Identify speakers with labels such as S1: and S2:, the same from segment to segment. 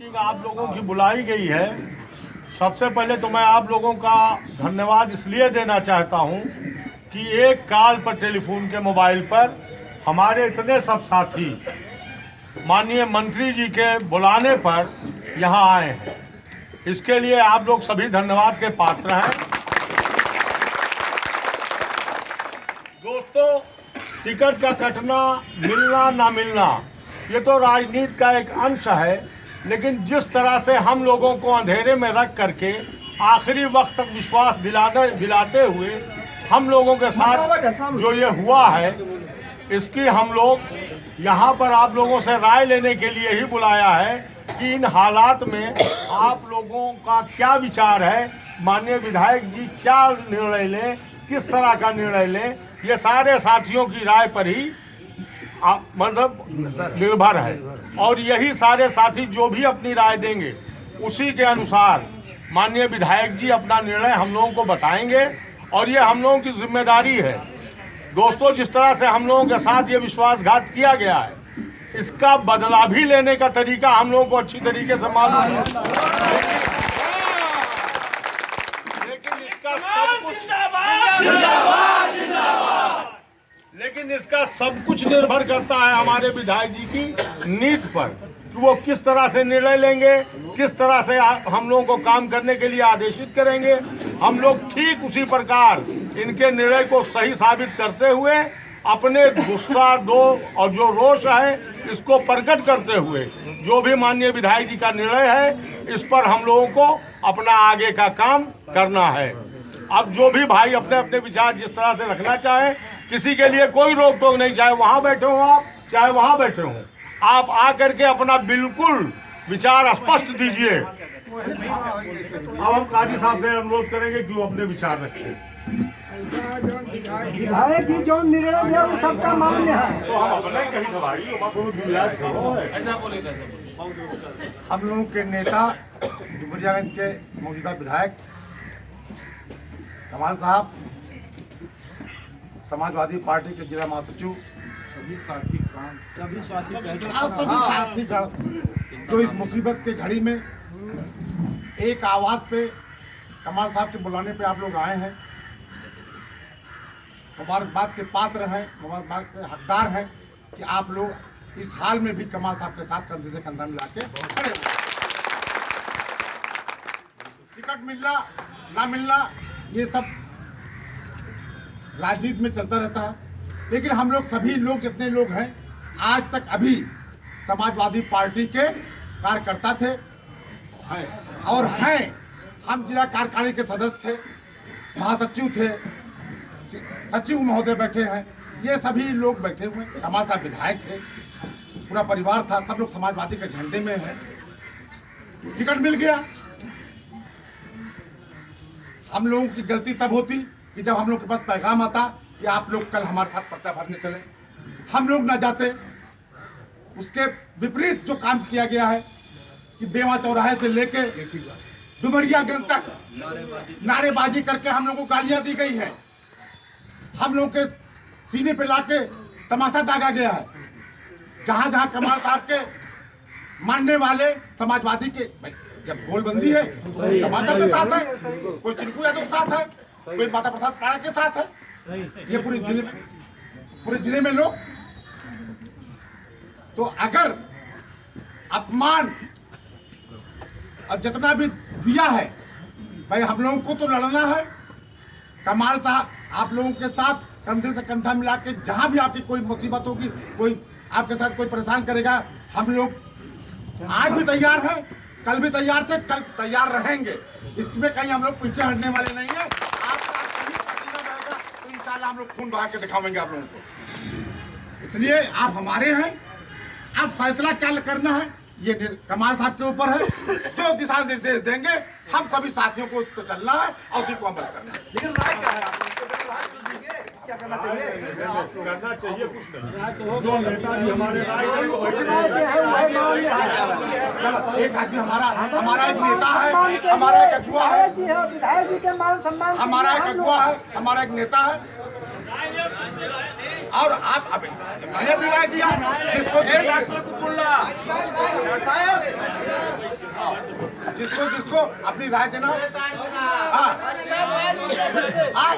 S1: Meeting आप लोगों की बुलाई गई है। सबसे पहले तो मैं आप लोगों का धन्यवाद इसलिए देना चाहता हूं कि एक कॉल पर, टेलीफोन के मोबाइल पर हमारे इतने सब साथी माननीय मंत्री जी के बुलाने पर यहां आए हैं। इसके लिए आप लोग सभी धन्यवाद के पात्र हैं। दोस्तों, टिकट का कटना, मिलना ना मिलना, ये तो राजनीति का एक अंश है, लेकिन जिस तरह से हम लोगों को अंधेरे में रख करके आखिरी वक्त तक विश्वास दिलाते हुए हम लोगों के साथ जो ये हुआ है, इसकी हम लोग यहाँ पर आप लोगों से राय लेने के लिए ही बुलाया है कि इन हालात में आप लोगों का क्या विचार है, माननीय विधायक जी क्या निर्णय लें, किस तरह का निर्णय लें, ये सारे साथियों की राय पर ही मतलब निर्भर है। और यही सारे साथी जो भी अपनी राय देंगे उसी के अनुसार माननीय विधायक जी अपना निर्णय हम लोगों को बताएंगे और ये हम लोगों की जिम्मेदारी है। दोस्तों, जिस तरह से हम लोगों के साथ ये विश्वासघात किया गया है, इसका बदला भी लेने का तरीका हम लोगों को अच्छी तरीके से मालूम है, लेकिन इसका सब कुछ निर्भर करता है हमारे विधायक जी की नीति पर कि वो किस तरह से निर्णय लेंगे, किस तरह से हम लोगों को काम करने के लिए आदेशित करेंगे। हम लोग ठीक उसी प्रकार इनके निर्णय को सही साबित करते हुए अपने गुस्सा, दो और जो रोष है इसको प्रकट करते हुए जो भी माननीय विधायक जी का निर्णय है, इस पर हम लोगों को अपना आगे का काम करना है। अब जो भी भाई अपने अपने विचार जिस तरह से रखना चाहे, किसी के लिए कोई रोक टोक नहीं, चाहे वहां बैठे हो आप, चाहे वहां बैठे हो, आप आकर के अपना बिल्कुल विचार स्पष्ट दीजिए। अब हम काजी साहब से अनुरोध करेंगे कि वो अपने विचार रखें।
S2: विधायक जी जो निर्णय दिया वो सबका मान्य है।
S1: तो हम अपने कहीं भाई
S3: हम लोगों के नेता डुमरियागंज के मौजूदा विधायक कमाल साहब, समाजवादी पार्टी के जिला महासचिव, सभी साथी जो इस मुसीबत के घड़ी में एक आवाज पे कमाल साहब के बुलाने पे आप लोग आए हैं, मुबारकबाद के पात्र हैं, मुबारकबाद के हकदार हैं कि आप लोग इस हाल में भी कमाल साहब के साथ कंधे से कंधा मिला के खड़े हैं। टिकट मिलना ना मिलना ये सब राजनीति में चलता रहता है, लेकिन हम लोग सभी लोग जितने लोग हैं आज तक अभी समाजवादी पार्टी के कार्यकर्ता थे और हैं। हम जिला कार्यकारिणी के सदस्य थे, महासचिव थे, सचिव महोदय बैठे हैं, ये सभी लोग बैठे हुए। कमाल साहब विधायक थे, पूरा परिवार था, सब लोग समाजवादी के झंडे में हैं। टिकट मिल गया। हम लोगों की गलती तब होती कि जब हम लोग के पास पैगाम आता कि आप लोग कल हमारे साथ पर्चा भरने चले, हम लोग ना जाते। उसके विपरीत जो काम किया गया है कि बेवा चौराहे से लेके डुमरियागंज तक नारेबाजी करके हम लोगों को गालियां दी गई है, हम लोग के सीने पे लाके तमाशा दागा गया है। जहां जहां कमाल साहब के मानने वाले समाजवादी के, जब गोलबंदी है टमाटर के साथ है, कोई चिंकू यादव के साथ है, कोई माता प्रसाद पाड़ा के साथ है, ये पूरे जिले में लोग। तो अगर अपमान और जितना भी दिया है भाई, हम लोगों को तो लड़ना है। कमाल साहब आप लोगों के साथ कंधे से कंधा मिला के जहां भी आपकी कोई मुसीबत होगी, कोई आपके साथ कोई परेशान करेगा, हम लोग आज भी तैयार हैं, कल भी तैयार थे, कल तैयार रहेंगे। इसमें कहीं हम लोग पीछे हटने वाले नहीं है। तो इंशाल्लाह हम लोग खून बहा के दिखाएंगे आप लोगों को। इसलिए आप हमारे हैं। अब फैसला क्या करना है ये कमाल साहब के ऊपर है। जो दिशा निर्देश देंगे हम सभी साथियों को उस पर चलना है और उसी को अमल करना है। लेकिन राय क्या है क्या करना चाहिए?
S1: करना चाहिए कुछ नहीं। जो नेता जी हमारे
S3: एक आदमी हमारा एक नेता है, हमारा एक अगुआ है,
S2: विधायक जी के मान सम्मान,
S3: हमारा एक अगुआ है, हमारा एक नेता है। और आप अभी मैंने भी राय दिया जिसको जिसको जिसको अपनी राय देना हो। हाँ। हाँ।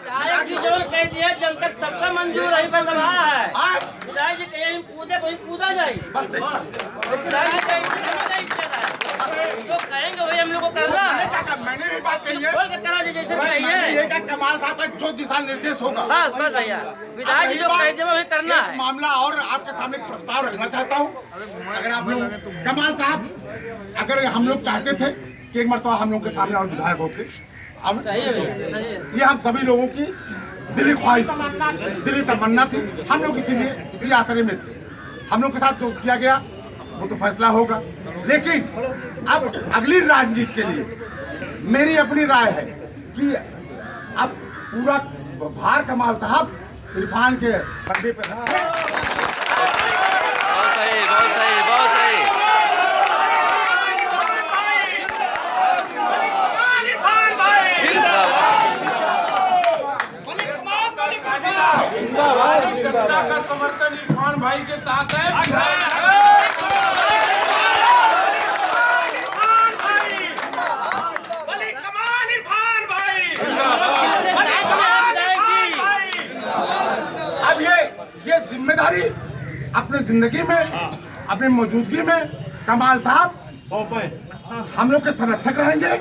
S4: विधायक जी जो कह दिया जब तक सबका मंजूर है बस रहा है। विधायक जी कहीं कूदे कोई कूदा जाए, विधायक जी कहीं जो कहेंगे वही हम लोग को करना है।
S3: मैंने भी बात कही है,
S4: बोल के करा दीजिए जैसे
S3: मैंने
S4: चाहिए।
S3: ये कहा कमाल साहब का जो दिशा निर्देश होगा
S4: बस बस भैया, विधायक जी जो कह दिया वही करना
S3: एक
S4: है।
S3: मामला और आपके सामने एक प्रस्ताव रखना चाहता हूँ। अगर आप लोग कमाल साहब, अगर हम लोग चाहते थे कि एक मरतबा हम लोग के सामने और विधायक होके, अब
S4: सही है, सही है।
S3: ये हम सभी लोगों की दिली ख्वाहिश थी, दिली तमन्ना थी। हम लोग इसीलिए इसी आसरे में थे। हम लोग के साथ जो किया गया वो तो फैसला होगा, लेकिन अब अगली राजनीति के लिए मेरी अपनी राय है कि अब पूरा भार कमाल साहब इरफान के कंधे पे
S5: बहुत सही, बहुत सही, बहुत सही।
S3: जनता का समर्थन इरफान भाई के साथ है। अब ये जिम्मेदारी अपने जिंदगी में, अपनी मौजूदगी में कमाल साहब हम लोग के संरक्षक रहेंगे।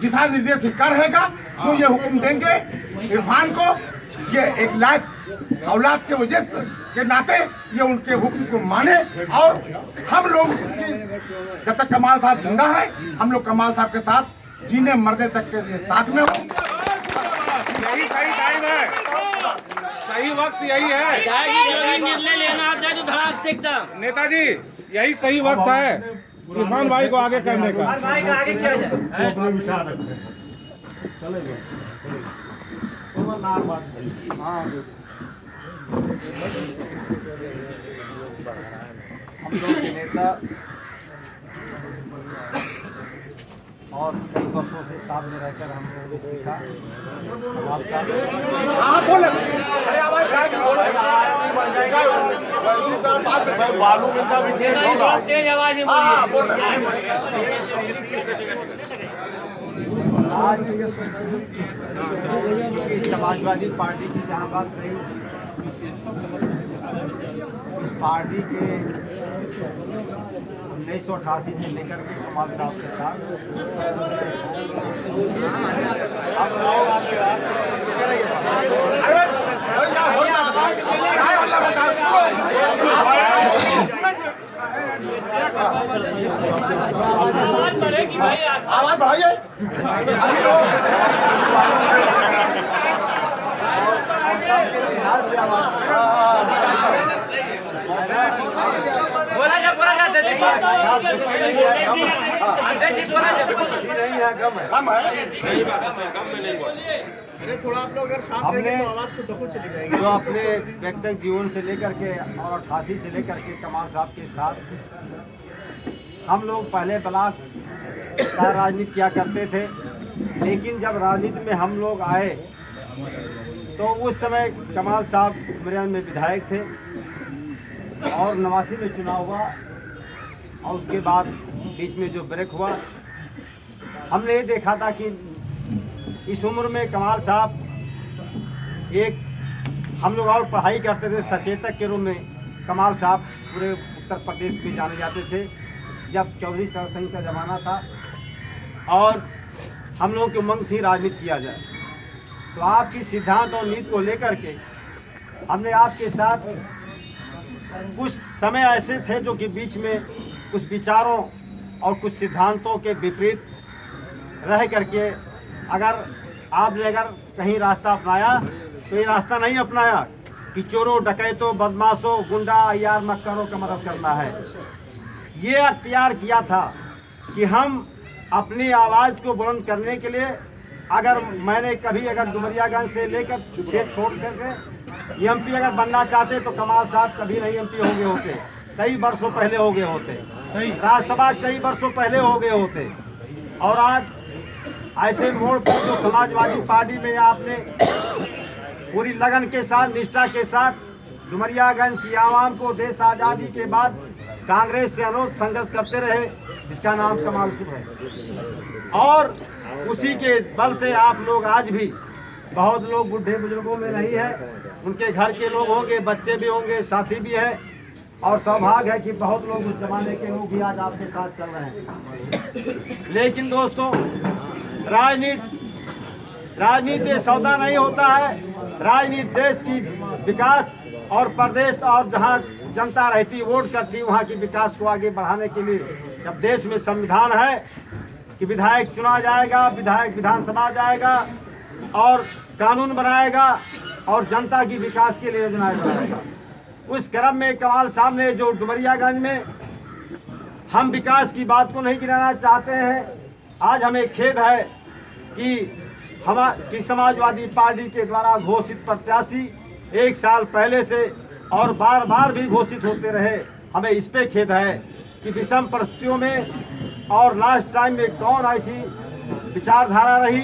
S3: दिशा निर्देश इनका रहेगा, जो ये हुक्म देंगे इरफान को, ये एक लायक औलाद के वजह से के नाते ये उनके हुक्म को माने। और हम लोग जब तक कमाल साहब जिंदा है, हम लोग कमाल साहब के साथ जीने मरने तक के लिए साथ में होंगे।
S6: यही सही टाइम है, सही वक्त यही है।
S4: विधायक जी जो भी निर्णय लेना आता है जो धड़ाक से एकदम।
S6: नेताजी यही सही वक्त है इरफान भाई को आगे करने का।
S4: भाई का आगे किया जाए।
S1: अपना विचार रखते हैं। चलेगा
S2: हम लोग के नेता और कई वर्षों से साथ में रहकर हम लोगों ने सीखा। कमाल साहब
S3: हाँ बोले, अरे आवाज
S1: बालू में सब
S4: तेज आवाज में
S3: हाँ बोले।
S2: आज की समाजवादी पार्टी की जहाँ बात रही, इस पार्टी के 1988 से लेकर के कमाल साहब के साथ हम लोग
S4: आवाज बढ़ेगी भाई।
S3: आवाज बढ़ाइए। कम है।
S2: थोड़ा आप लोग अगर शांत रहेंगे तो आवाज को दखल चली जाएगी। जो अपने व्यक्तिगत जीवन से लेकर के और 88 से लेकर के कमाल साहब के साथ हम लोग पहले ब्लॉक का राजनीति किया करते थे, लेकिन जब राजनीति में हम लोग आए तो उस समय कमाल साहब उमरियान में विधायक थे और 89 में चुनाव हुआ और उसके बाद बीच में जो ब्रेक हुआ, हमने ये देखा था कि इस उम्र में कमाल साहब एक हम लोग और पढ़ाई करते थे, सचेतक के रूप में कमाल साहब पूरे उत्तर प्रदेश में जाने जाते थे जब चौधरी चरण सिंह का ज़माना था और हम लोगों की उमंग थी राजनीति किया जाए। तो आपकी सिद्धांत और नीति को लेकर के हमने आपके साथ कुछ समय ऐसे थे जो कि बीच में कुछ विचारों और कुछ सिद्धांतों के विपरीत रह करके अगर आपने अगर कहीं रास्ता अपनाया तो ये रास्ता नहीं अपनाया कि चोरों डकैतों बदमाशों गुंडा यार मक्करों का मदद करना है। ये अख्तियार किया था कि हम अपनी आवाज़ को बुलंद करने के लिए अगर मैंने कभी अगर डुमरियागंज से लेकर क्षेत्र छोड़ करके एमपी अगर बनना चाहते तो कमाल साहब कभी नहीं एमपी हो गए होते, कई वर्षों पहले हो गए होते, राज्यसभा कई वर्षों पहले हो गए होते। और आज ऐसे मोड़ पर जो समाजवादी पार्टी में आपने पूरी लगन के साथ, निष्ठा के साथ डुमरियागंज की आवाम को देश आज़ादी के बाद कांग्रेस से अनोट संघर्ष करते रहे, जिसका नाम कमाल सुख है। और उसी के बल से आप लोग आज भी, बहुत लोग बूढ़े बुजुर्गों में नहीं है, उनके घर के लोग होंगे, बच्चे भी होंगे, साथी भी हैं, और सौभाग्य है कि बहुत लोग उस जमाने के लोग भी आज आपके साथ चल रहे हैं। लेकिन दोस्तों, राजनीति सौदा नहीं होता है। राजनीति देश की विकास और प्रदेश और जहां जनता रहती, वोट करती, वहां की विकास को आगे बढ़ाने के लिए, जब देश में संविधान है कि विधायक चुना जाएगा, विधायक विधानसभा जाएगा और कानून बनाएगा और जनता की विकास के लिए योजनाएं बनाएगा। उस क्रम में कमाल साहब ने जो डुमरियागंज में, हम विकास की बात को नहीं गिराना चाहते हैं। आज हमें खेद है कि समाजवादी पार्टी के द्वारा घोषित प्रत्याशी 1 साल पहले से और बार बार भी घोषित होते रहे। हमें इस पे खेद है कि विषम परिस्थितियों में और लास्ट टाइम में कौन ऐसी विचारधारा रही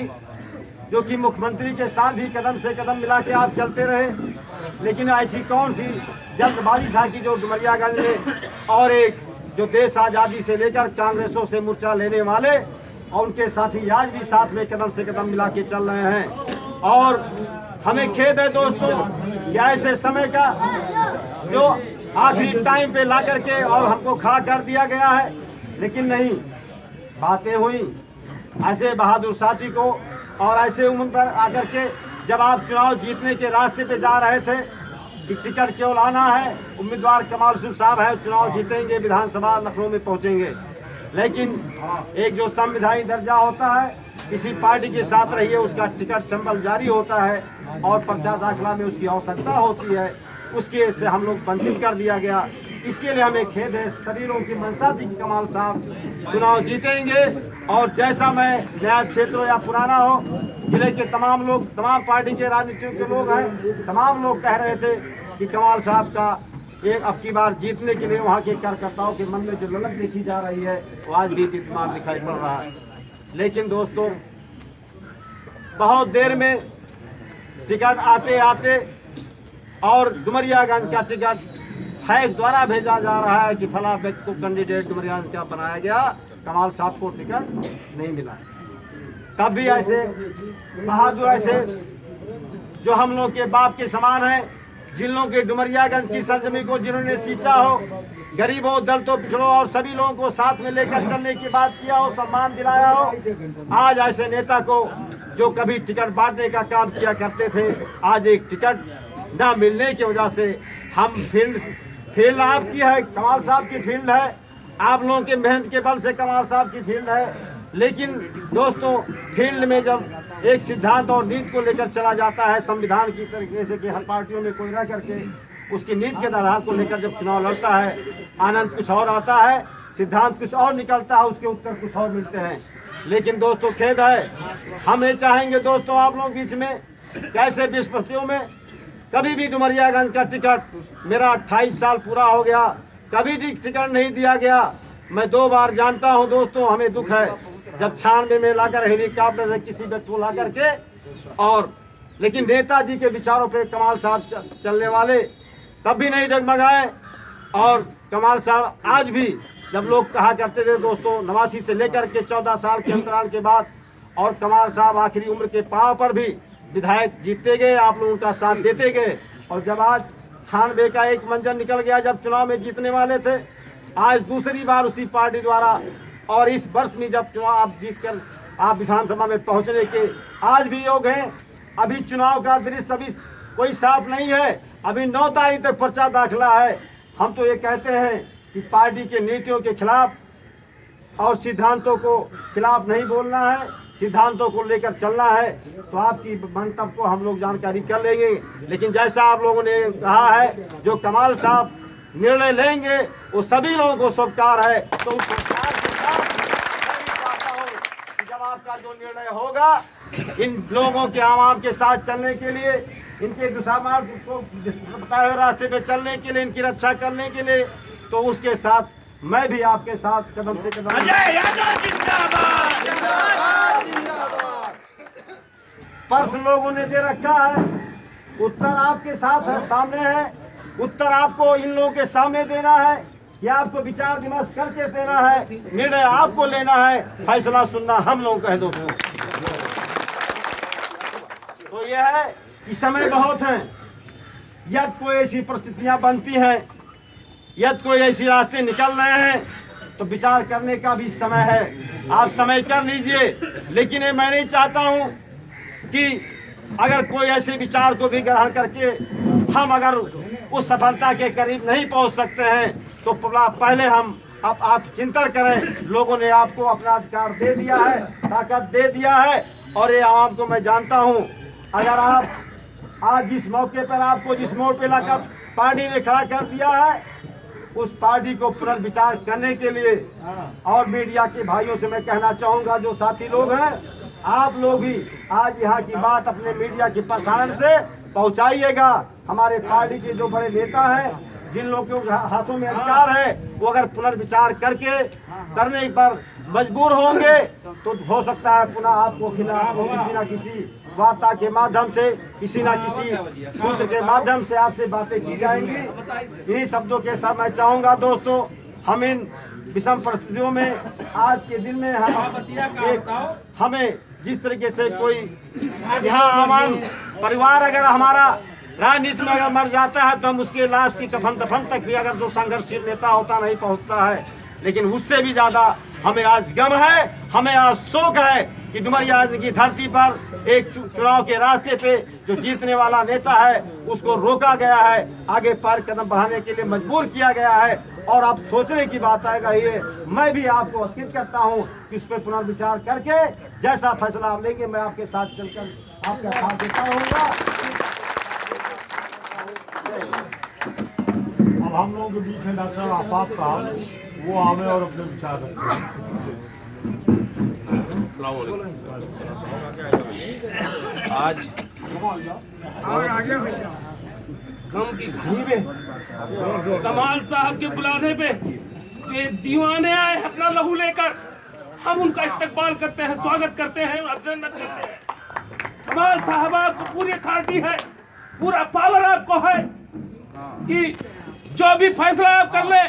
S2: जो कि मुख्यमंत्री के साथ भी कदम से कदम मिला के आप चलते रहे, लेकिन ऐसी कौन सी जल्दबाजी था कि जो डुमरियागंज में और एक जो देश आज़ादी से लेकर कांग्रेसों से मोर्चा लेने वाले और उनके साथी आज भी साथ में कदम से कदम मिला के चल रहे हैं। और हमें खेद है दोस्तों कि ऐसे समय का जो आखिरी टाइम पे ला करके और हमको खड़ा कर दिया गया है, लेकिन नहीं, बातें हुई ऐसे बहादुर साथी को और ऐसे उम्र पर आकर के, जब आप चुनाव जीतने के रास्ते पे जा रहे थे कि टिकट क्यों लाना है, उम्मीदवार कमाल सुख साहब है, चुनाव जीतेंगे, विधानसभा लखनऊ में पहुंचेंगे, लेकिन एक जो संवैधानिक दर्जा होता है, किसी पार्टी के साथ रहिए, उसका टिकट संबल जारी होता है और पर्चा दाखिला में उसकी आवश्यकता होती है, उसके से हम लोग वंचित कर दिया गया। इसके लिए हमें खेद है। सभी लोगों की मंशा थी कि कमाल साहब चुनाव जीतेंगे, और जैसा मैं नया क्षेत्र हो या पुराना हो, जिले के तमाम लोग, तमाम पार्टी के राजनीतियों के लोग हैं, तमाम लोग कह रहे थे कि कमाल साहब का एक अब की बार जीतने के लिए वहाँ के कार्यकर्ताओं के मन में जो ललक देखी जा रही है वो आज भी विद्यमान दिखाई पड़ रहा है। लेकिन दोस्तों, बहुत देर में टिकट आते आते और डुमरियागंज का टिकट फैक्स द्वारा भेजा जा रहा है कि फला व्यक्ति को कैंडिडेट डुमरियागंज का बनाया गया, कमाल साहब को टिकट नहीं मिला। तब भी ऐसे बहादुर, ऐसे जो हम लोग के बाप के समान हैं, जिन लोगों के डुमरियागंज की सरजमी को जिन्होंने सींचा हो, गरीबों, दलितों, पिछड़ों और सभी लोगों को साथ में लेकर चलने की बात किया हो, सम्मान दिलाया हो, आज ऐसे नेता को जो कभी टिकट बांटने का काम किया करते थे, आज एक टिकट ना मिलने की वजह से हम फील्ड आपकी है, कमाल साहब की फील्ड है, आप लोगों के मेहनत के बल से कमाल साहब की फील्ड है। लेकिन दोस्तों, फील्ड में जब एक सिद्धांत और नीति को लेकर चला जाता है, संविधान की तरीके से कि हर पार्टियों में कोई रह करके उसकी नीति के आधार को लेकर जब चुनाव लड़ता है, आनंद कुछ और आता है, सिद्धांत कुछ और निकलता है, उसके उत्तर कुछ और मिलते हैं। लेकिन दोस्तों, खेद है, हम ये चाहेंगे दोस्तों आप लोगों के बीच में, कैसे विस्पतियों में कभी भी डुमरियागंज का टिकट, मेरा 28 साल पूरा हो गया, कभी भी टिकट नहीं दिया गया। मैं 2 बार जानता हूं दोस्तों, हमें दुख है, जब 96 में लाकर हेलीकॉप्टर से किसी व्यक्ति को ला करके, और लेकिन नेताजी के विचारों पे कमाल साहब चलने वाले तब भी नहीं डगमगाए। और कमाल साहब आज भी, जब लोग कहा करते थे दोस्तों 89 से लेकर के 14 साल के अंतराल के बाद, और कमाल साहब आखिरी उम्र के पड़ाव पर भी विधायक जीतते गए, आप लोग उनका साथ देते गए। और जब आज 96 का एक मंजर निकल गया, जब चुनाव में जीतने वाले थे, आज दूसरी बार उसी पार्टी द्वारा, और इस वर्ष में जब चुनाव आप जीतकर आप विधानसभा में पहुंचने के आज भी योग हैं। अभी चुनाव का दृश्य अभी कोई साफ नहीं है, अभी 9 तारीख तक पर्चा दाखिला है। हम तो ये कहते हैं कि पार्टी के नीतियों के खिलाफ और सिद्धांतों को खिलाफ नहीं बोलना है, सिद्धांतों को लेकर चलना है। तो आपकी मंतव्य को हम लोग जानकारी कर लेंगे, लेकिन जैसा आप लोगों ने कहा है, जो कमाल साहब निर्णय लेंगे वो सभी लोगों को स्वीकार है। तो उस स्वीकार के साथ मैं चाहता हूं कि जब आपका जो निर्णय होगा, इन लोगों के आवाम के साथ चलने के लिए, इनके दुष्मार्ग को बताए हुए रास्ते पे चलने के लिए, इनकी रक्षा करने के लिए, तो उसके साथ मैं भी आपके साथ कदम से कदम। पर्स लोगों ने दे रखा है, उत्तर आपके साथ है, सामने है। उत्तर आपको इन लोगों के सामने देना है कि आपको विचार विमर्श करके देना है, निर्णय आपको लेना है, फैसला सुनना हम लोगों का है दोस्तों। तो यह है कि समय बहुत है, यदि कोई ऐसी परिस्थितियां बनती हैं, यदि कोई ऐसी रास्ते निकल रहे हैं तो विचार करने का भी समय है। आप समय कर लीजिए, लेकिन ये मैं नहीं चाहता हूं कि अगर कोई ऐसे विचार को भी ग्रहण करके हम अगर उस सफलता के करीब नहीं पहुंच सकते हैं तो पहले हम आप चिंतन करें। लोगों ने आपको अपना अधिकार दे दिया है, ताकत दे दिया है, और ये आवाम को मैं जानता हूं। अगर आप आज जिस मौके पर आपको जिस मोड़ पे लाकर पार्टी ने खड़ा कर दिया है, उस पार्टी को पुनर्विचार करने के लिए और मीडिया के भाइयों से मैं कहना चाहूँगा, जो साथी लोग हैं, आप लोग भी आज यहाँ की बात अपने मीडिया के प्रसारण से पहुँचाइएगा। हमारे पार्टी के जो बड़े नेता हैं, जिन लोगों के हाथों में अधिकार है, वो अगर पुनर्विचार करने पर मजबूर होंगे तो हो सकता है पुनः आपको खिलाफ किसी न किसी वार्ता के माध्यम से, किसी न किसी सूत्र के माध्यम से आपसे बातें की जाएंगी। इन्हीं शब्दों के साथ मैं चाहूँगा दोस्तों, हम इन विषम परिस्थितियों में आज के दिन में हमें जिस तरीके से कोई यहाँ आम परिवार अगर हमारा राजनीति में अगर मर जाता है तो हम उसके लाश की कफन दफन तक भी अगर जो संघर्षशील नेता होता नहीं पहुँचता है, लेकिन उससे भी ज़्यादा हमें आज गम है, हमें आज शोक है कि डुमरिया की धरती पर एक चुनाव के रास्ते पे जो जीतने वाला नेता है उसको रोका गया है, आगे पर कदम बढ़ाने के लिए मजबूर किया गया है। और आप सोचने की बात आएगा, ये मैं भी आपको अवगत करता हूँ कि उस पर पुनर्विचार करके जैसा फैसला आप लेंगे मैं आपके साथ चलकर आपका साथ देता रहूँगा।
S1: अब हम लोगों के बीच में डॉक्टर आफाक साहब, वो आवे और अपने विचार रखते हैं।
S7: आज गम की घड़ी में कमाल साहब के बुलाने पे जो दीवाने आए अपना लहू लेकर, हम उनका इस्तकबाल करते हैं, स्वागत करते हैं, अभिनंदन करते हैं। कमाल साहब आपको पूरी अथॉरिटी है, पूरा पावर आपको है कि जो भी फैसला आप कर ले,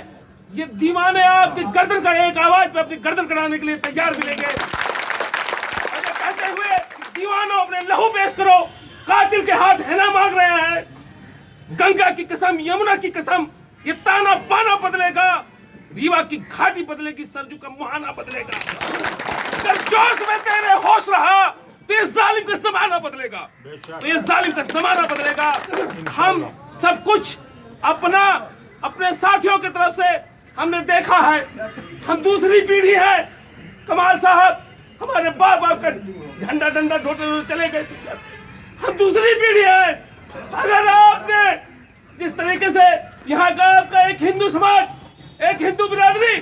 S7: ये दीवाने आपकी गर्दन का एक आवाज पे अपनी गर्दन कटाने के लिए तैयार मिलेंगे। अगर कहते हुए दीवानों अपने लहू पेश करो, कातिल के हाथ हैना मांग रहे हैं, गंगा की कसम, यमुना की कसम, ये ताना बाना बदलेगा, रीवा की घाटी बदलेगी, सरजू का मुहाना बदलेगा। अगर जोश में तेरे होश रहा तो इस जालिम का जमाना बदलेगा, तो इस जालिम का जमाना बदलेगा। हम सब कुछ अपने साथियों की तरफ से हमने देखा है। हम दूसरी पीढ़ी है। कमाल साहब हमारे बाप का झंडा डंडा ढोते हुए चले गए। हम दूसरी पीढ़ी है। अगर आपने जिस तरीके से यहाँ का आपका एक हिंदू समाज, एक हिंदू बिरादरी,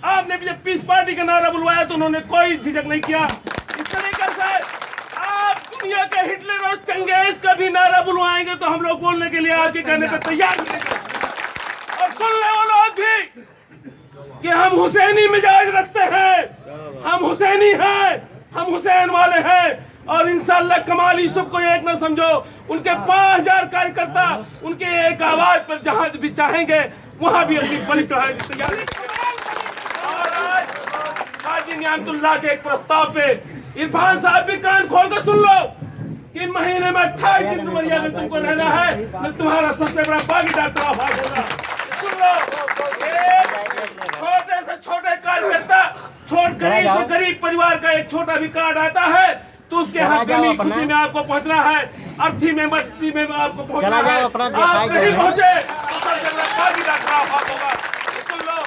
S7: आपने जब पीस पार्टी का नारा बुलवाया तो उन्होंने कोई झिझक नहीं किया। इस तरीके से आप दुनिया के हिटलर और चंगेज का भी नारा बुलवाएंगे तो हम लोग बोलने के लिए आपके कहने पर तैयार हैं। और सुन ले वो लोग भी कि हम हुसैनी मिजाज रखते हैं, हम हुसैनी हैं, हम हुसैन वाले हैं। और इंशाअल्लाह कमाल यूसुफ को एक ना समझो, उनके 5000 कार्यकर्ता उनके एक आवाज पर जहां भी चाहेंगे वहां भी अपनी बलि चढ़ाने की तैयारी। और आज काजी नियामतुल्लाह के एक प्रस्ताव पे इरफान साहब भी कान खोल कर सुन लो कि महीने में 28 दिन डुमरिया में तुमको रहना है, मैं तुम्हारा सबसे बड़ा भागीदार आभार होगा। सुन लो, छोटे से छोटे कार्यकर्ता, गरीब परिवार का एक छोटा भी कार्ड आता है तो उसके हाथ में खुशी में आपको पहुंचना है, अर्थी में मस्ती में आपको पहुंचना है। आप नहीं पहुंचे तो सबसे बड़ा भागीदार होगा। सुन लो,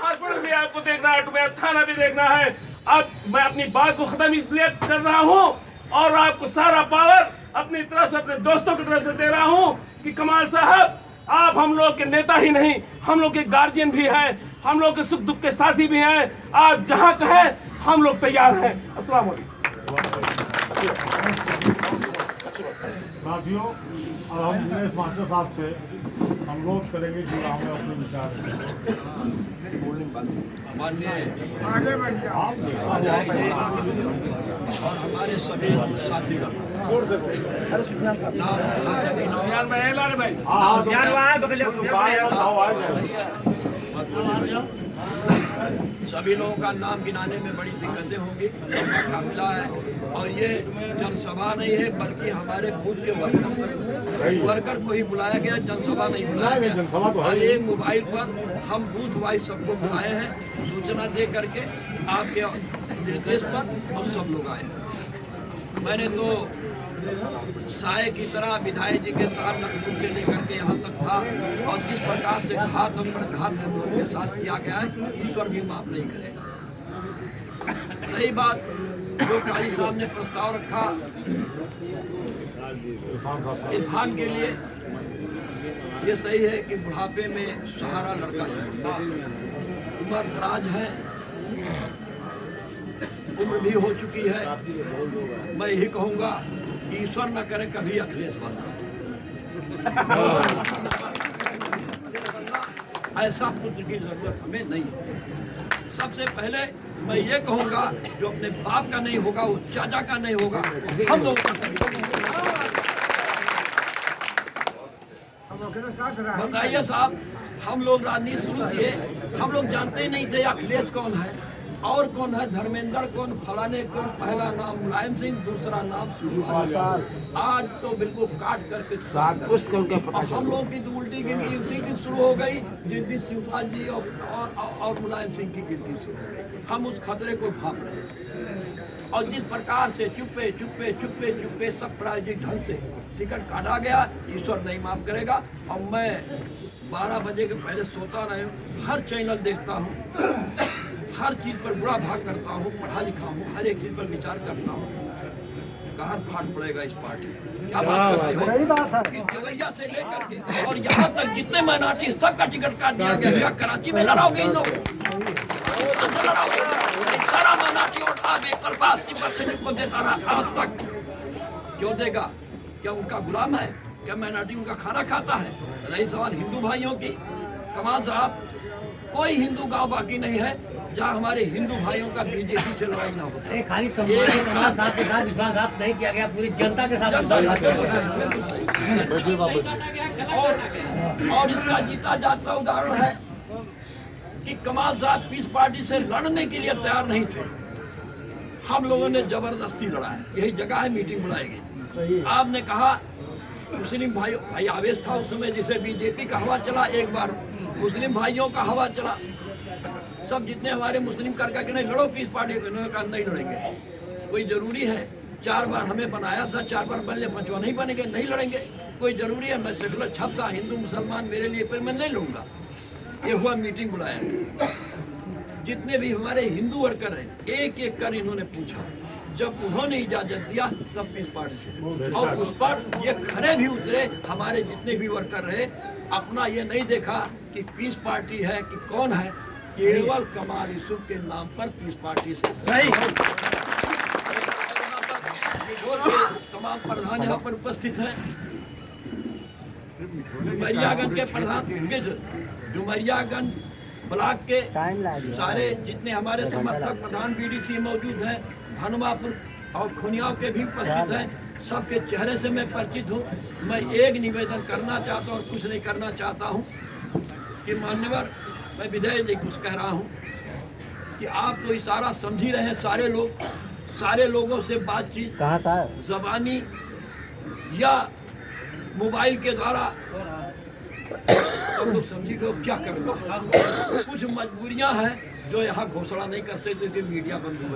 S7: हॉस्पिटल भी आपको देखना है, डुमरिया थाना भी देखना है। अब मैं अपनी बात को खत्म इसलिए कर रहा हूँ और आपको सारा पावर अपनी तरफ से, अपने दोस्तों की तरफ से दे रहा हूँ कि कमाल साहब आप हम लोग के नेता ही नहीं, हम लोग के गार्जियन भी हैं, हम लोग के सुख दुख के साथी भी हैं। आप जहाँ कहें हम लोग तैयार हैं। अस्सलाम वालेकुम।
S1: साथियों, अब हम दिनेश मास्टर साहब से अनुरोध करेंगे कि हम अपने विचार
S8: और हमारे सभी साथीगण सभी लोगों का नाम गिनाने में बड़ी दिक्कतें होंगी, काफिला है। और ये जनसभा नहीं है बल्कि हमारे बूथ के वर्कर को ही बुलाया गया, जनसभा नहीं बुलाया गया। और ये मोबाइल पर हम बूथ वाइज सबको बुलाए हैं, सूचना दे करके आपके निर्देश पर हम सब लोग आए। मैंने तो साय की तरह विधायक जी के साथ लखनऊ से लेकर के यहाँ तक था, और जिस प्रकार से घात और प्रघात हम लोगों के साथ किया गया है, ईश्वर भी माफ नहीं करेगा। रही बात जो काली साहब ने प्रस्ताव रखा इरफान के लिए, ये सही है कि बुढ़ापे में सहारा लड़का है, उम्र दराज है, उम्र भी हो चुकी है। मैं यही कहूँगा कि ईश्वर न करे कभी अखिलेश बनना, ऐसा पुत्र की जरूरत हमें नहीं है। सबसे पहले मैं ये कहूँगा जो अपने बाप का नहीं होगा वो चाचा का नहीं होगा, हम लोगों का बताइए साहब। हम लोग राजनीति शुरू किए, हम लोग जानते ही नहीं थे अखिलेश कौन है और कौन है धर्मेंद्र, कौन फलाने, कौन पहला नाम मुलायम सिंह, दूसरा नाम सुरपाल। आज तो बिल्कुल काट करके हम लोग की तो उल्टी गिनती उसी की शुरू हो गई जिस दिन शिवपाल जी और मुलायम सिंह की गिनती शुरू हो गई। हम उस खतरे को भाप रहे हैं, और जिस प्रकार से चुप्पे चुप्पे चुप्पे चुप्पे सब प्रायोजिक ढंग से टिकट काटा गया, ईश्वर नहीं माफ करेगा। और मैं 12 बजे के पहले सोता नहीं हूँ, हर चैनल देखता हूँ, हर चीज़ पर बुरा भाग करता हूँ, पढ़ा लिखा हूँ, हर एक चीज़ पर विचार करता हूँ। कहर फाट पड़ेगा इस पार्टी में। क्या बात करते हो कि देवरिया से लेकर के और यहाँ तक जितने माइनॉरिटी सबका टिकट काट दिया गया। क्या कराची में लड़ाओगे इन लोग? सारा माइनॉरिटी वोट आगे कल 80% को देता रहा आज तक। क्यों देगा? क्या उनका गुलाम है? क्या माइनॉरिटी उनका खाना खाता है? रही सवाल हिंदू भाइयों की, कमाल साहब कोई हिंदू गांव बाकी नहीं है जहां हमारे हिंदू भाइयों का बीजेपी से लड़ाई ना होता है।
S9: खाली कमाल साहब के साथ विश्वासघात नहीं किया गया, पूरी जनता के साथ
S8: और इसका जीता जाता उदाहरण है कि कमाल साहब पीस पार्टी से लड़ने के लिए तैयार नहीं थे, हम लोगों ने जबरदस्ती लड़ा है। यही जगह है, मीटिंग बुलाई गई। आपने कहा मुस्लिम भाई आवेश था उस समय, जिसे बीजेपी का हवा चला, एक बार मुस्लिम भाइयों का हवा चला। सब जितने हमारे मुस्लिम करके नहीं लड़ो पीस पार्टी को, इन्होंने कहा नहीं लड़ेंगे। कोई जरूरी है? 4 बार हमें बनाया था, 4 बार बनने 5वां नहीं बनेंगे, नहीं लड़ेंगे। कोई जरूरी है? मैं सेकुलर छप था, हिंदू मुसलमान मेरे लिए, फिर मैं नहीं लूँगा। ये हुआ, मीटिंग बुलाया, जितने भी हमारे हिंदू वर्कर हैं एक एक कर इन्होंने पूछा। जब उन्होंने इजाजत दिया तब पीस पार्टी से, और उस पर ये खड़े भी उतरे। हमारे जितने भी वर्कर रहे, अपना ये नहीं देखा कि पीस पार्टी है कि कौन है, केवल कमाल यूसुफ के नाम पर पीस पार्टी से तमाम प्रधान यहाँ पर उपस्थित हैं। डुमरियागंज के प्रधान, डुमरियागंज ब्लॉक के सारे जितने हमारे समर्थक प्रधान बीडीसी मौजूद हैं, हनुमापुर और खुनियाओं के भी उपस्थित हैं। सबके चेहरे से मैं परिचित हूँ। मैं एक निवेदन करना चाहता हूँ और कुछ नहीं करना चाहता हूँ कि मान्यवर, मैं विधेयक जी कुछ कह रहा हूँ कि आप तो इशारा समझ ही रहे हैं। सारे लोगों से बातचीत ज़बानी या मोबाइल के द्वारा तो समझी को क्या करना। कुछ मजबूरियां हैं जो यहाँ घोषणा नहीं कर सकते कि मीडिया बंधु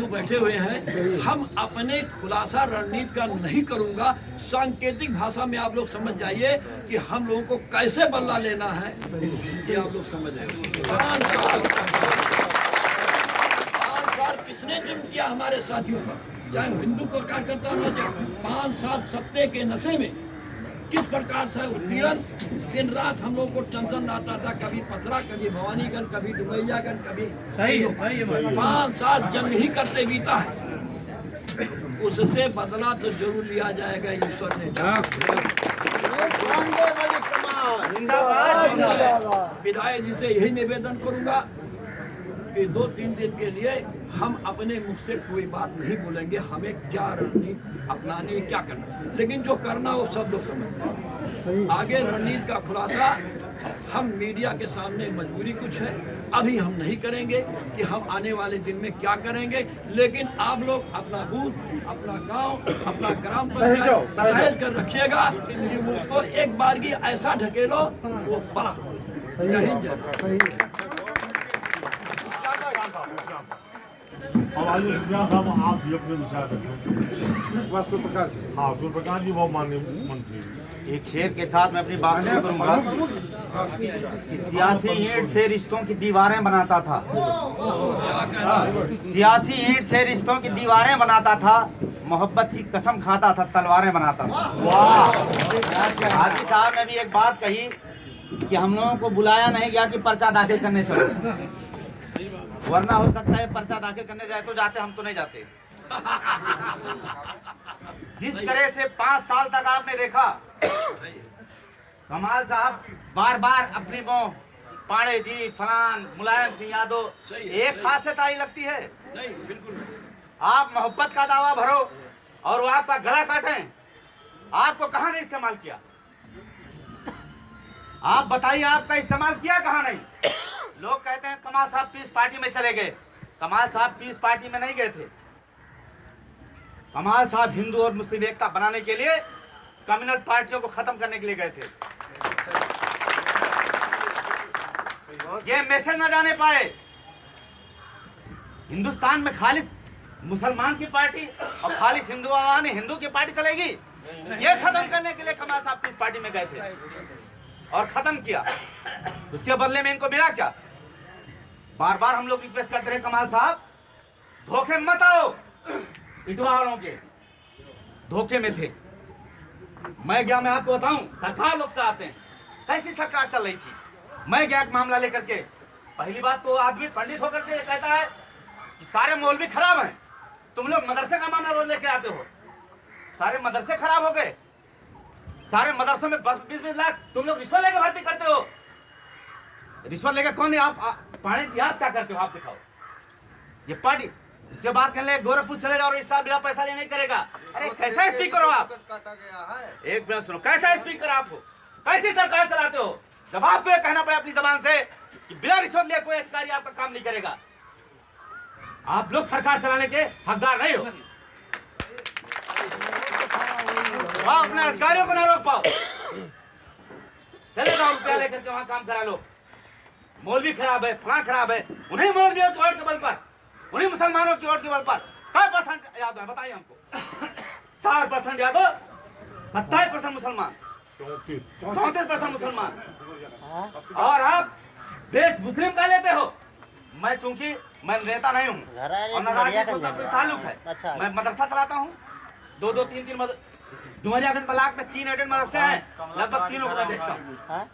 S8: बैठे हुए हैं। हम अपने खुलासा रणनीति का नहीं करूंगा, सांकेतिक भाषा में आप लोग समझ जाइए कि हम लोगों को कैसे बदला लेना है, ये आप लोग समझ जाइए। 5 साल किसने जुर्म किया हमारे साथियों पर, चाहे हिंदू को कार्यकर्ता हो, 5 साल सत्ते के नशे में किस प्रकार से उत्पीड़न, दिन रात हम लोग को टेंशन आता था। कभी पथरा, कभी भवानीगंज, कभी डुमरियागंज, कभी 5 साल जंग ही करते बीता है। उससे बदला तो जरूर लिया जाएगा, ईश्वर ने। विधायक जी से यही निवेदन करूंगा कि 2-3 दिन के लिए हम अपने मुख से कोई बात नहीं बोलेंगे, हमें क्या रणनीति अपनानी है, क्या करना है। लेकिन जो करना वो सब लोग समझते हैं। आगे रणनीति का खुलासा हम मीडिया के सामने मजबूरी कुछ है, अभी हम नहीं करेंगे कि हम आने वाले दिन में क्या करेंगे। लेकिन आप लोग अपना बूथ, अपना गांव, अपना ग्राम पंचायत सहेज कर रखिएगा कि उसको एक बार की ऐसा ढकेलो वो बस।
S1: और आलू साहब आप भी अपने विचार रखें। हाँ, सूर्यप्रकाश जी वो माननीय मंत्री।
S2: एक शेर के साथ मैं अपनी बात शुरू करूंगा कि सियासी ईंट से रिश्तों की दीवारें बनाता था, सियासी ईंट से रिश्तों की दीवारें बनाता था, मोहब्बत की कसम खाता था, तलवारें बनाता था। हाजी साहब ने भी एक बात कही कि हम लोगों को बुलाया नहीं गया कि पर्चा दाखिल करने चलो, वरना हो सकता है पर्चा दाखिल करने जाए तो जाते, हम तो नहीं जाते। जिस तरह से 5 साल तक आपने देखा कमाल साहब बार बार अपनी वो पांडे जी, फलान, मुलायम सिंह यादव एक हाथ से ताली लगती है।
S8: नहीं, बिल्कुल नहीं।
S2: आप मोहब्बत का दावा भरो और वो आपका गला काटें, आपको कहाँ नहीं इस्तेमाल किया? आप बताइए, आपका इस्तेमाल किया कहाँ नहीं? लोग कहते हैं कमाल साहब पीस पार्टी में चले गए। कमाल साहब पीस पार्टी में नहीं गए थे। कमाल साहब हिंदू और मुस्लिम एकता बनाने के लिए, कम्युनल पार्टियों को खत्म करने के लिए गए थे। ये मैसेज न जाने पाए हिंदुस्तान में खालिस मुसलमान की पार्टी और खालिस हिंदू आवानी हिंदू की पार्टी चलेगी, ये खत्म करने के लिए कमाल साहब पीस पार्टी में गए थे और खत्म किया। उसके बदले में इनको मिला क्या? बार बार हम लोग रिक्वेस्ट करते रहे कमाल साहब धोखे मत आओ, इटवा वालों के धोखे में थे। मैं गया, मैं आपको बताऊं, सरकार लोग से आते हैं, कैसी सरकार चल रही थी। मैं गया एक मामला लेकर के, पहली बात तो आदमी पंडित होकर के कहता है कि सारे मौलवी खराब हैं, तुम लोग मदरसे का मामला रोज लेके आते हो, सारे मदरसे खराब हो गए, सारे मदरसों में 20-20 लाख तुम लोग रिश्वत लेके भर्ती करते हो। रिश्वत लेके कौन है? आप पानी जी आप क्या करते हो? आप दिखाओ ये पार्टी। उसके बाद कहने लगे गोरखपुर चले जाओ और इस साल बिना पैसा ले नहीं करेगा। अरे कैसा स्पीकर हो आप? एक मिनट सुनो, कैसा स्पीकर आप हो? कैसी सरकार चलाते हो जब आपको ये कहना पड़े अपनी जबान से कि बिना रिश्वत लिए कोई अधिकारी आपका काम नहीं करेगा? आप लोग सरकार चलाने के हकदार नहीं हो। वहां अपने अधिकारियों को ना रोक पाओ, चले जाओ रुपया लेकर के वहां काम करा लो। मौलवी खराब है, फलां खराब है, उन्हीं मौलवियों की वोट के बल पर, उन्हीं मुसलमानों की वोट के बल पर 5% यादव है, बताइए हमको। 4% यादव, 27% मुसलमान, 34% मुसलमान, और आप देश मुस्लिम का लेते हो। मैं चूंकि मैं नेता नहीं हूँ और न राजनीति का कोई ताल्लुक है, मैं मदरसा चलाता हूँ, 2-3 डुमरियागंज ब्लॉक में 3 एडेड मदरसे हैं, लगभग 3 लोगों को देखता हूँ।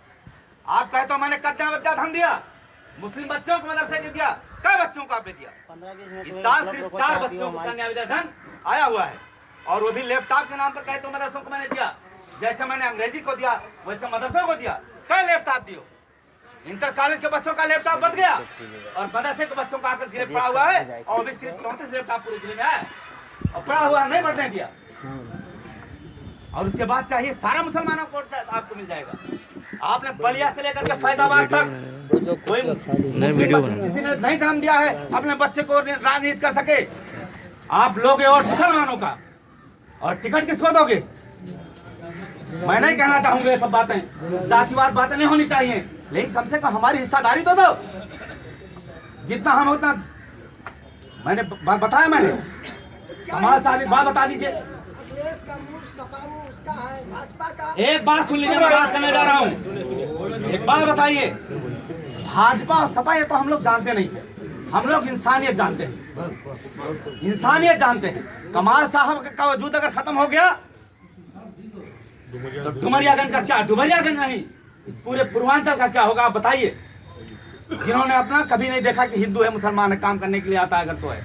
S2: आप कहते हो मैंने कच्चा धन दिया, मुस्लिम बच्चों को मदरसे के दिया, कई बच्चों को आपने दिया? इस साल सिर्फ 4 बच्चों को कन्या विद्या धन आया हुआ है, और वो भी लैपटॉप के नाम पर कहते हो मदरसों को मैंने दिया। जैसे मैंने अंग्रेजी को दिया वैसे मदरसों को दिया। कई लैपटॉप दियो, इंटर कॉलेज के बच्चों का लैपटॉप बच गया और मदरसे के बच्चों का आकर जिले पड़ा हुआ है, और अभी सिर्फ 34 लैपटॉप पूरे जिले में है और पड़ा हुआ नहीं बढ़ने दिया। और उसके बाद चाहिए सारा मुसलमानों को वोट आपको मिल जाएगा। आपने बलिया से लेकर के फैजाबाद तक कोई किसी ने नहीं काम दिया है अपने बच्चे को राजनीति कर सके। आप लोग वोट मुसलमानों का, और टिकट किसको दोगे? मैं नहीं कहना चाहूंगा ये सब बातें, जातिवाद बातें नहीं होनी चाहिए, लेकिन कम से कम हमारी हिस्सेदारी तो दो। जितना हम उतना मैंने बताया, मैंने कमाल साहब बात बता दीजिए। एक बात सुन लीजिए, मैं बात करने जा रहा हूँ। एक बात बताइए, भाजपा और सपा ये तो हम लोग जानते नहीं, हम लोग इंसानियत जानते हैं, इंसानियत जानते हैं। कमाल साहब का वजूद अगर खत्म हो गया तो डुमरियागंज का क्या, डुमरियागंज नहीं इस पूरे पूर्वांचल का क्या होगा? आप बताइए, जिन्होंने अपना कभी नहीं देखा कि हिंदू है मुसलमान है, काम करने के लिए आता है अगर तो है।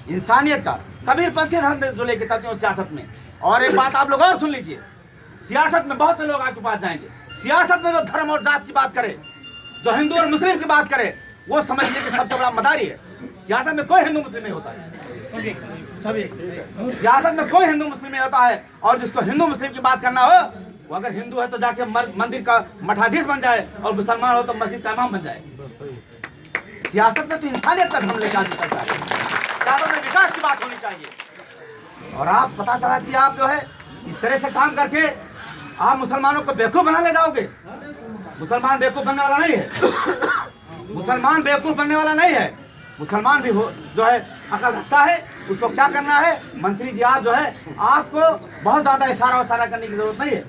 S2: इंसानियत का, कबीरपंथी धर्म जो लेके चलते हैं उस सियासत में। और एक बात आप लोग और सुन लीजिए, सियासत में बहुत से लोग आपके पास जाएंगे, सियासत में जो धर्म और जात की बात करे, जो हिंदू और मुस्लिम की बात करे, वो समझ लीजिए कि सबसे बड़ा मदारी है। सियासत में कोई हिंदू मुस्लिम नहीं होता है, सियासत में कोई हिंदू मुस्लिम नहीं होता है। और जिसको हिंदू मुस्लिम की बात करना हो, वो अगर हिंदू है तो जाके मंदिर का मठाधीश बन जाए, और मुसलमान हो तो मस्जिद का इमाम बन जाए। सियासत में तो इंसानियत का धर्म लेकर चलता है, सियासत में विकास की बात होनी चाहिए। और आप पता चला कि आप जो है इस तरह से काम करके आप मुसलमानों को बेवकूफ बना ले जाओगे। मुसलमान बेवकूफ बनने वाला नहीं है, मुसलमान बेवकूफ बनने वाला नहीं है। मुसलमान भी हो जो है अकल रखता है, उसको क्या करना है। मंत्री जी आप जो है, आपको बहुत ज्यादा इशारा उशारा करने की जरूरत नहीं है,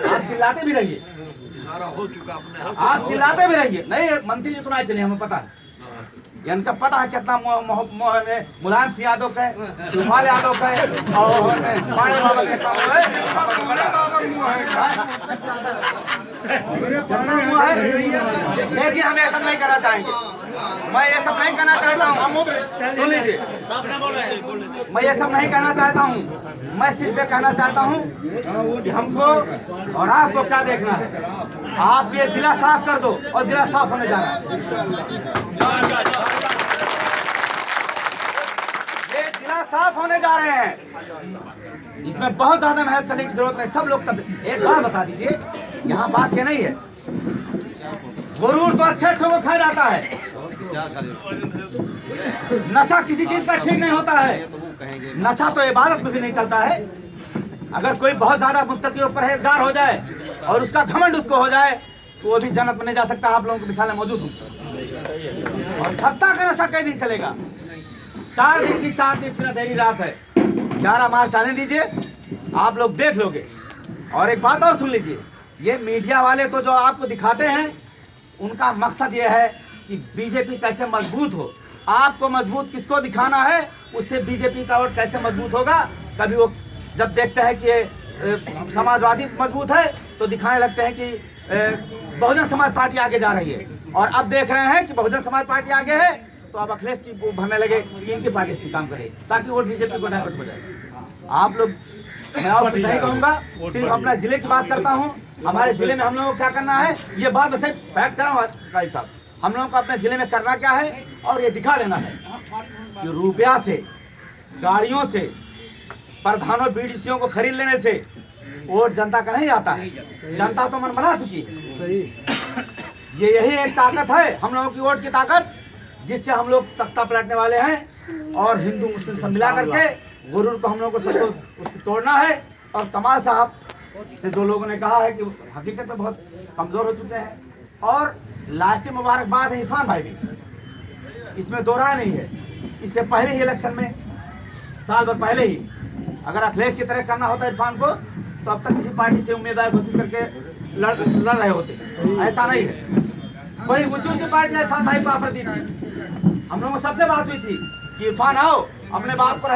S2: आप चिल्लाते भी रहिए,
S8: सारा हो चुका अपने
S2: आप चिल्लाते भी रहिए। नहीं मंत्री जी तो नहीं चले, हमें पता है, इनका पता है कितना मुलायम सिंह यादव का, शिवपाल यादव का और पाड़े बाबा के काम है। लेकिन हम ये सब नहीं करना चाहेंगे, मैं ये सब नहीं करना चाहता हूँ। सुन लीजिए, मैं ये सब नहीं कहना चाहता हूँ, मैं सिर्फ ये कहना चाहता हूँ कि हमको और आपको क्या देखना है। आप ये जिला साफ कर दो और जिला साफ होने जा रहा है। ये जिला साफ होने जा रहे हैं, इसमें बहुत ज्यादा मेहनत करने की जरूरत नहीं। सब लोग तब एक बात बता दीजिए, यहाँ बात ये नहीं है, गुरूर तो अच्छे अच्छे को खा जाता है, नशा किसी चीज का ठीक नहीं होता है। नशा तो इबादत में भी नहीं चलता है। अगर कोई बहुत ज्यादा मुत्तकी और परहेजगार हो जाए और उसका घमंड उसको हो जाए तो वो भी जन्नत में नहीं जा सकता। आप लोगों की मिसालें मौजूद हूँ। और सत्ता का नशा कई दिन चलेगा, 4 दिन की 4 दिन फिर अंधेरी रात है। 11 मार्च आने दीजिए, आप लोग देख लोगे। और एक बात और सुन लीजिए, ये मीडिया वाले तो जो आपको दिखाते हैं, उनका मकसद ये है कि बीजेपी कैसे मजबूत हो। आपको मजबूत किसको दिखाना है, उससे बीजेपी का वोट कैसे मजबूत होगा। कभी वो जब देखते हैं कि ये समाजवादी मजबूत है तो दिखाने लगते हैं कि बहुजन समाज पार्टी आगे जा रही है। और अब देख रहे हैं कि बहुजन समाज पार्टी आगे है तो अब अखिलेश की भरने लगे कि इनकी पार्टी अच्छी काम करे ताकि वो बीजेपी को डाइवर्ट हो जाए। आप लोग, मैं और नहीं कहूँगा, सिर्फ अपना जिले की बात करता हूँ। हमारे जिले में हम लोगों को क्या करना है, ये बात वैसे फैक्ट कर रहा हूँ भाई साहब, हम लोगों को अपने जिले में करना क्या है और ये दिखा देना है कि रुपया से, गाड़ियों से, प्रधानों बीडीसीओं को खरीद लेने से वोट जनता का नहीं आता है। जनता तो मन बना चुकी है। ये यही एक ताकत है हम लोगों की वोट की ताकत, जिससे हम लोग तख्ता पलटने वाले हैं। और हिंदू मुस्लिम सब मिला करके गुरूर को हम लोगों को सबको उसको तोड़ना है। और कमाल साहब से जो लोगों ने कहा है कि हकीकत में बहुत कमजोर हो चुके हैं, और लास्ट मुबारकबाद है इरफान भाई भी, इसमें दो राय नहीं है। इससे पहले ही इलेक्शन में, साल भर पहले ही, अगर अखिलेश की तरह करना होता इरफान को तो अब तक किसी पार्टी से उम्मीदवार घोषित करके लड़ रहे होते। ऐसा नहीं है, बड़ी ऊंची पार्टी इरफान भाई को ऑफर दी थी। हम लोगों को सबसे बात हुई थी कि इरफान आओ, अपने बाप को